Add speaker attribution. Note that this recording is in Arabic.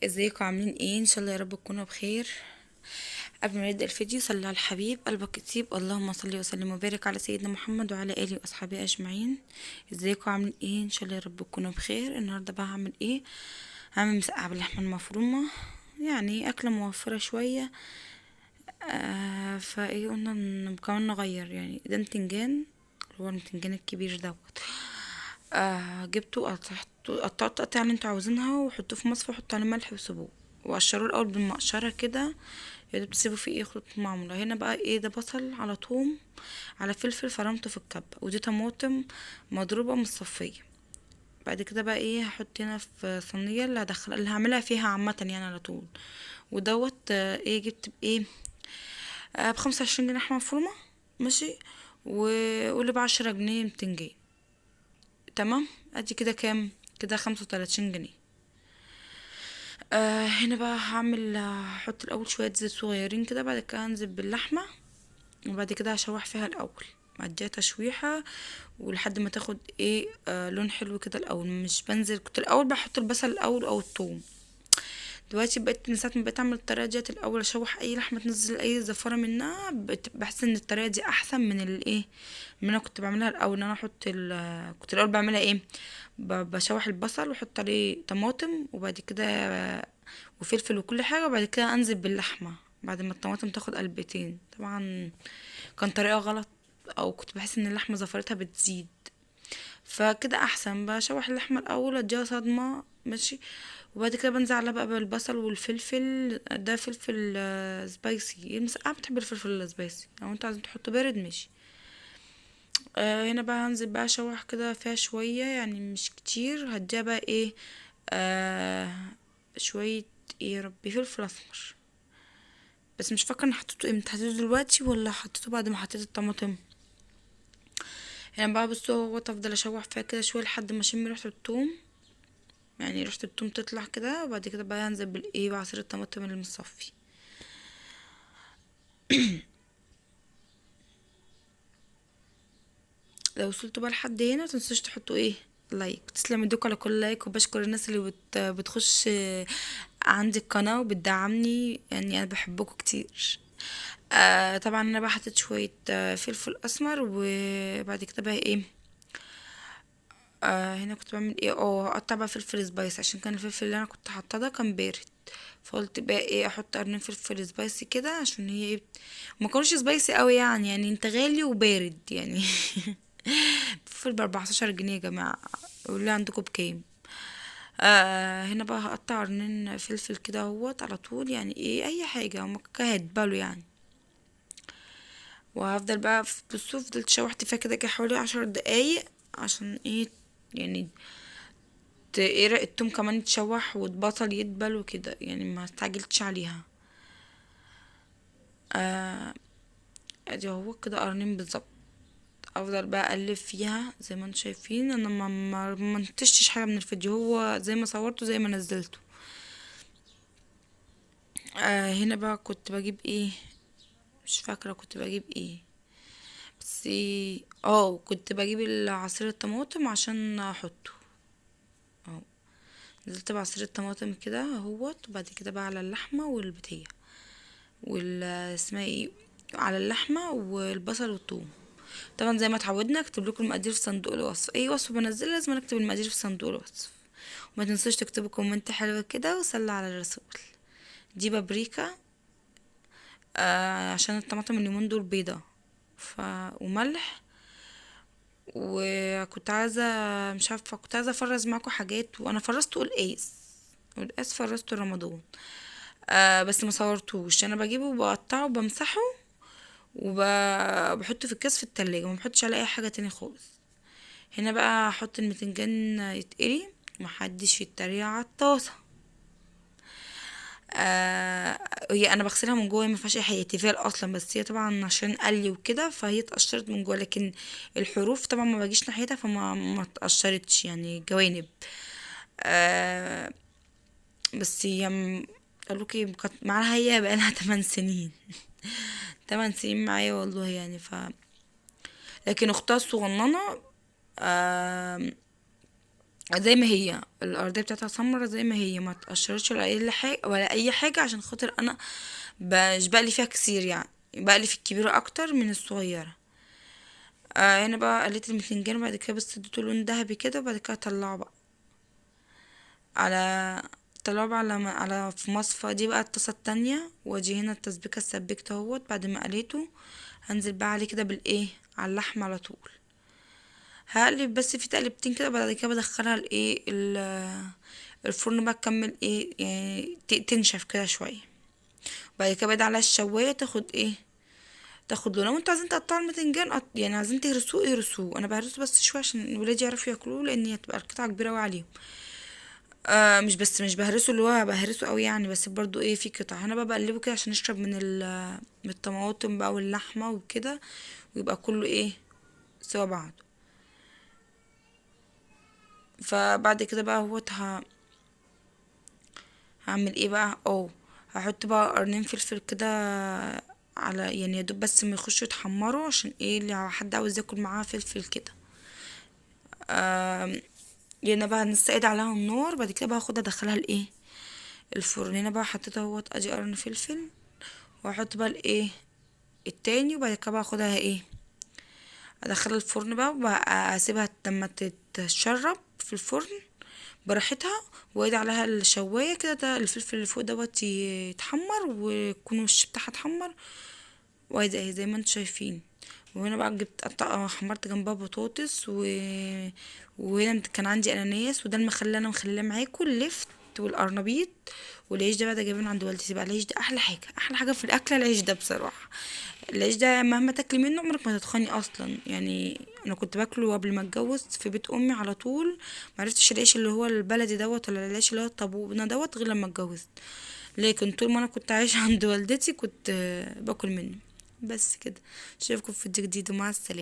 Speaker 1: ازيكم عاملين ايه؟ ان شاء الله يا رب تكونوا بخير. قبل ما نبدا الفيديو صلي على الحبيب قلبك يطيب، اللهم صل وسلم وبارك على سيدنا محمد وعلى اله واصحابه اجمعين. ازيكم عاملين ايه؟ ان شاء الله يا رب تكونوا بخير. النهارده بقى هعمل ايه؟ هعمل مسقعه باللحمه المفرومه، يعني اكله موفره شويه. فايه قلنا كمان نغير، يعني ده بتنجان، اللي هو البتنجان الكبير دوت. جبته قطعته تقطيع اللي انتوا عاوزينها، وحطوه في مصفى وحطوا عليه ملح وسيبوه وقشروه الاول بالمقشره كده، يا دوب تسيبوا فيه ايه خطوط معموله. هنا بقى ايه؟ ده بصل على توم على فلفل فرمته في الكبه، ودي طماطم مضروبه مصفيه. بعد كده بقى ايه؟ هحط هنا في صينيه اللي هعملها فيها عامه يعني على طول. ودوت ايه جبت بايه؟ ب25 جنيه لحمه مفرومه، ماشي. وقولي ب10 جنيه بتنجان. تمام، ادي كده كام؟ كده 35 جنيه. هنا بقى هعمل هحط الاول شويه زيت صغيرين كده، بعد كده هنزل باللحمه، وبعد كده هشوح فيها الاول، اديها تشويحه ولحد ما تاخد ايه لون حلو كده. الاول مش بنزل، كنت الاول بحط البصل الاول او الثوم. دلوقتي بقيت من ساعه ما بقيت اعمل الطريقه ديت، الاول اشوح اي لحمه تنزل اي زفاره منها، بحس ان الطريقه دي احسن من الايه، من انا كنت بعملها الاول. ان انا احط كنت الاول بعملها ايه؟ بشوح البصل واحط عليه طماطم وبعد كده وفلفل وكل حاجه، وبعد كده انزل باللحمه بعد ما الطماطم تاخد قلبتين. طبعا كان طريقه غلط، او كنت بحس ان اللحمه زفرتها بتزيد. فكده احسن، بشوح اللحمه الاول اديها صدمه، ماشي. وبعد كده بنزل عليها بقى بالبصل والفلفل، ده فلفل سبايسي، المسقعه بتحب الفلفل السبايسي، لو انتوا عايزين تحطوا بارد ماشي. هنا بقى هنزل بقى اشوح كده فيها شويه، يعني مش كتير، هديها بقى ايه؟ آه شويه ايه يا ربي، فلفل اسمر. بس مش فاكره ان حطيته امتى، حطيته دلوقتي ولا حطيته بعد ما حطيت الطماطم؟ هنا بقى بصوا، هو افضل اشوح فيها كده شويه لحد ما اشم ريحه الثوم، يعني ريحة التوم تطلع كده. وبعد كده بقى هنزل بالايه؟ بعصير الطماطم المصفي. لو وصلتوا بقى لحد هنا متنسوش تحطوا ايه؟ لايك. تسلم ايدكم على كل لايك، وبشكر الناس اللي بتخش عندي القناة وبتدعمني، يعني انا بحبكم كتير. طبعا انا بقى حطيت شوية فلفل اسمر، وبعد كده بقى ايه؟ هنا كنت بعمل ايه؟ اقطع بقى فلفل سبايس، عشان كان الفلفل اللي انا كنت حاطاه ده كان بارد. فقلت بقى ايه؟ احط قرنين فلفل سبايسي كده، عشان هي ايه؟ ما كانوش سبايسي قوي، يعني انت غالي وبارد يعني. فلفل ب14 جنيه يا جماعه، قولوا لي عندكم بكام. هنا بقى هقطع قرنين فلفل كده اهوت على طول، يعني ايه اي حاجه هما كده هيتبالوا يعني. وهفضل بقى بصوا، فضلت شوحت فيها كده حوالي 10 دقايق، عشان ايه؟ يعني ايه التوم كمان يتشوح والبصل يدبل وكده، يعني ما استعجلتش عليها. آه ادي هو كده قرنين بالظبط. افضل بقى اقلب فيها زي ما انتم شايفين، انا ما منتجتش حاجه من الفيديو، هو زي ما صورته زي ما نزلته. هنا بقى كنت بجيب ايه؟ مش فاكره كنت بجيب ايه، بس كنت بجيب عصير الطماطم عشان احطه. اه نزلت بعصير الطماطم كده اهوت، وبعد كده بقى على اللحمه والبتيه اسمها ايه، على اللحمه والبصل والثوم. طبعا زي ما اتعودنا اكتب لكم المقادير في صندوق الوصف، اي وصفه بنزلها لازم اكتب المقادير في صندوق الوصف. وما تنسوش تكتبوا كومنت حلو كده وصلوا على الرسول. دي بابريكا، عشان الطماطم اليومين دول بيضة. وملح. وكنت عايزة، مش عارفة، كنت عايزة افرز معاكم حاجات، وانا فرزته قلقاس، والقاس فرزته رمضان. بس ما صورتوش، انا بجيبه وبقطعه وبمسحه وبحطه في الكاس في التلاجة، ما بحطش على اي حاجة تاني خالص. هنا بقى احط المتنجان يتقلي، محدش يتريق على الطاسة. آه هي انا بغسلها من جوه، ما فيهاش اي حاجه تيفال اصلا، بس هي طبعا عشان قلي وكده فهي اتقشرت من جوه، لكن الحروف طبعا ما باجيش ناحيتها، فما اتقشرتش يعني جوانب. آه بس هي قالوكي كانت معاها، هي بقالها 8 سنين. 8 سنين معايا والله يعني. لكن اختها الصغننه آه زي ما هي الارضيه بتاعتها سمرة زي ما هي، ما تقشرتش ولا اي حاجه ولا اي حاجه، عشان خاطر انا مش بقلي فيها كتير يعني، بقلي في الكبيره اكتر من الصغيره. هنا بقى قليت البتنجان، وبعد كده بس اديته لون ذهبي كده، وبعد كده اطلعه بقى على طلعه بقى على في مصفى. دي بقى الطاسه التانية، واجي هنا التسبيكه السبكت اهوت بعد ما قليته، هنزل بقى عليه كده بالايه، على اللحمه على طول. هقلب بس في تقلبتين كده، بعد كده بدخلها الايه الفرن بقى، تكمل ايه يعني تنشف كده شويه. بعد كده بعد على الشوايه تاخد ايه، تاخد لون. لو انتوا عايزين تقطعوا البتنجان يعني عايزين تهرسوه اهرسوه، انا بهرسه بس شويه عشان الولاد يعرفوا ياكلوه، لان هي تبقى القطعه كبيره قوي عليهم. مش بس مش بهرسه اللي هو بهرسه قوي يعني، بس برضو ايه في قطع هنا بقى بقلبه كده عشان يشرب من الطماطم بقى واللحمه وكده، ويبقى كله ايه سوا بعض. فبعد كده بقى هعمل ايه بقى، هحط بقى قرنين فلفل كده على يعني، يا دوب بس ما يخشوا يتحمروا، عشان ايه اللي حد عاوز ياكل معاه فلفل كده. آم، يعني بقى نستعيد عليها النار، بعد كده بقى اخدها ادخلها الايه الفرن. هنا بقى حطيت اهوت ادي قرن فلفل، واحط بقى الايه التاني، وبعد كده بقى اخدها ايه ادخلها الفرن بقى، وبقى اسيبها لما تتشرب في الفرن براحتها، وايد عليها الشوايه كده، ده الفلفل اللي فوق دوت يتحمر، ويكون الوش بتاعها اتحمر، وايد اهي زي ما انتوا شايفين. وهنا بقى جبت حمرت جنبها بطاطس وهنا كان عندي اناناس، وده المخلل انا مخليه معاكم اللفت والقرنبيط. والعيش ده بقى ده جايبينه عند والدتي بقى. العيش ده احلى حاجه، احلى حاجه في الاكله العيش ده بصراحه. العيش ده مهما تاكلي منه عمرك ما تتخني اصلا يعني. انا كنت باكله قبل ما اتجوز في بيت امي على طول، معرفتش العيش اللي هو البلدي دوت ولا العيش اللي هو الطابونه دوت غير لما اتجوزت. لكن طول ما انا كنت عايشه عند والدتي كنت باكل منه. بس كده. اشوفكم في فيديو جديد، ومع السلامه.